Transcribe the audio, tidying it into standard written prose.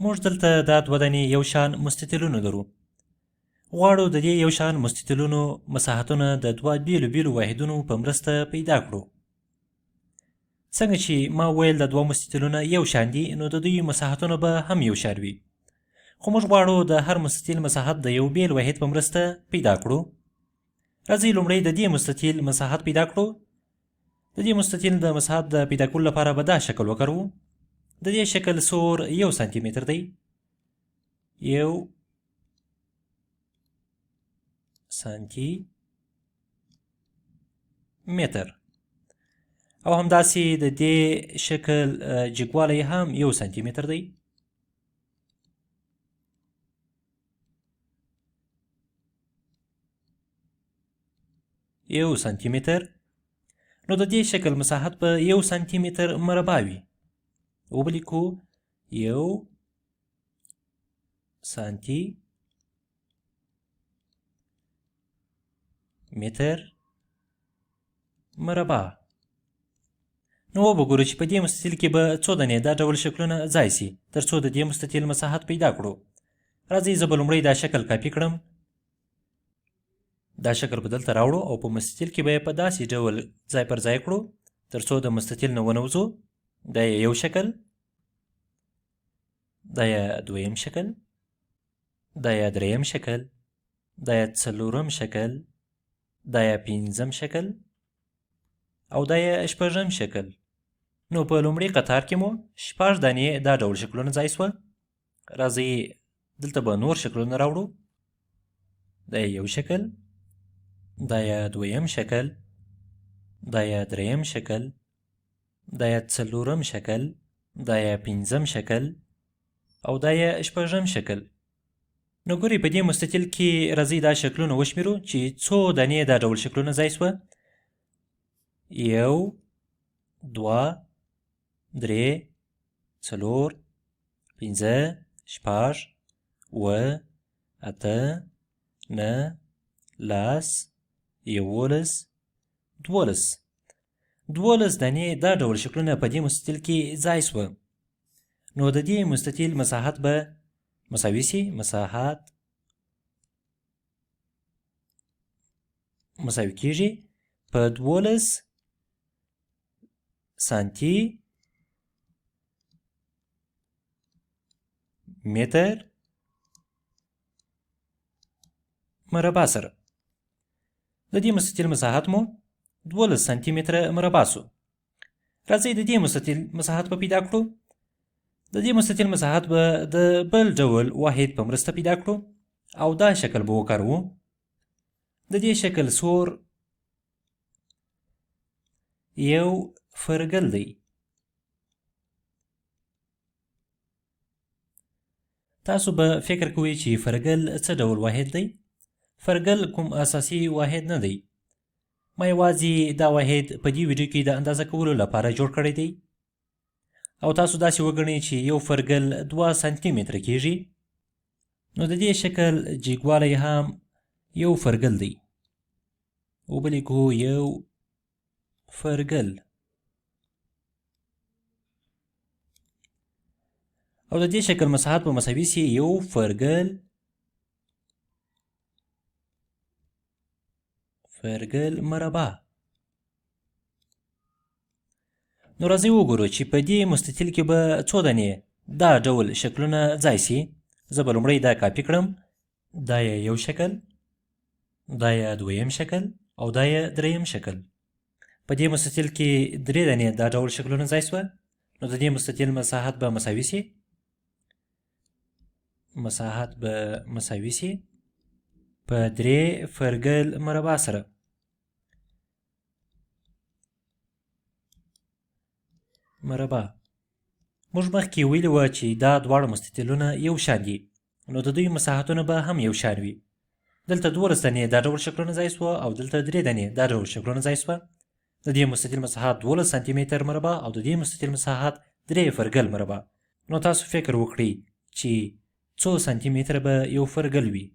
موږ دلته دا دوه دانې یو شان مستطیلونه لرو. غواړو د دې یو شان مستطیلونو مساحتونه د دوه بیلو بیلو واحدونو په مرسته پیدا کړو. څنګه چې ما ویل د دوه مستطیلونه یو شان دي، نو د دوی مساحتونه به هم یو شان وي. خو موږ غواړو د هر مستطیل مساحت د یو بیل واحد په مرسته پیدا کړو. راځئ لومړی د دې مستطیل مساحت پیدا کړو. د دې مستطیل د مساحت د پیدا کولو لپاره به دا شکل وکاروو. د دې شکل سور 1 سانتي متر دی. 1 سانتي متر. او همداسې د دې شکل جګوالی هم 1 سانتي متر دی. یو سانتي متر. نو د دې شکل مساحت به 1 سانتي متر مربع وي. وبلیکو 1 سانتي متر مربع. نو وګورو چې په دې مستطیل کې به څو دانې دا ډول شکلونه ځای سي تر څو د دې مستطیل مساحت پیدا کړو. راځئ زه به لومړی دا شکل کاپي کړم. دا شکل به دلته راوړو او په مستطیل کې به یې په داسې ډول ځای پر ځای کړو تر څو د مستطیل نه ونوځو. دا یو شکل، دا دویم شکل، دا دریم شکل، دا څلورم شکل، دا پنځم شکل او دا شپږم شکل. نو په لومړي قطار کې مو 6 دانې دا ډول شکلونه ځای سوه. راځئ دلته به نور شکلونه راوړو. دا یو شکل، دا دویم شکل، دا دریم شکل، دا څلورم شکل، دا پنځم شکل او دا شپږم شکل. نو ګورئ په دې مستطیل کې راځئ دا شکلونه وشمیرو چې څو دانې دا ډول شکلونه ځای سوه. 1 2 3 4 5 6 7 8 9 10 11 12 دانې دا ډول شکلونه په دې مستطیل کې ځای سوه. نو د دې مستطیل مساحت به مساوي سي. مساحت مساوي کیږي په 12 سانتي متر مربع سره. د دې مستطیل مساحت مو 12 سانتي متره مربع سو. راځئ د دې مستطیل مساحت په پیدا کړو. د دې مستطیل مساحت به د بل ډول واحد په مرسته پیدا کړو او دا شکل به وکاروو. د دې شکل سور 1 فرګل دی. تاسو به فکر کوئ چې فرګل څه ډول واحد دی. فرګل کوم اساسي واحد نه دی. ما یوازې دا واحد په دې ویډیو کې د اندازه کولو لپاره جوړ کړی دی او تاسو داسې وګڼئ چې یو فرګل 2 سانتي متره کیږي. نو د دې شکل جګوالی هم 1 فرګل دی. وبلیکو 1 فرګل. او د دې شکل مساحت به مساوي سي 1 فرګل مربع. نو راځئ وګورو چې په دې مستطیل کې به څو دانې دا ډول شکلونه ځای سي. زه به لومړی دا کاپي کړم. دا یو شکل، دا دویم شکل او دا دریم شکل. په دې مستطیل کې 3 دانې دا ډول شکلونه ځای سوه. نو د دې مستطیل مساحت به مساوي سي. مساحت به مساوي سي په 3 فرګل مربع سره. مربع. موږ مخکې ویلي وه چې دا دواړه مستطیلونه یو شان دي، نو د دوی مساحتونه به هم یو شان وي. دلته 12 دانې دا ډول شکلونه ځای سوه او دلته 3 دانې دا ډول شکلونه ځای سوه. د دې مستطیل مساحت 12 سانتي متر مربع او د دې مستطیل مساحت 3 فرګل مربع. نو تاسو فکر وکړئ چې څو سانتي متره به یو فرګل وي.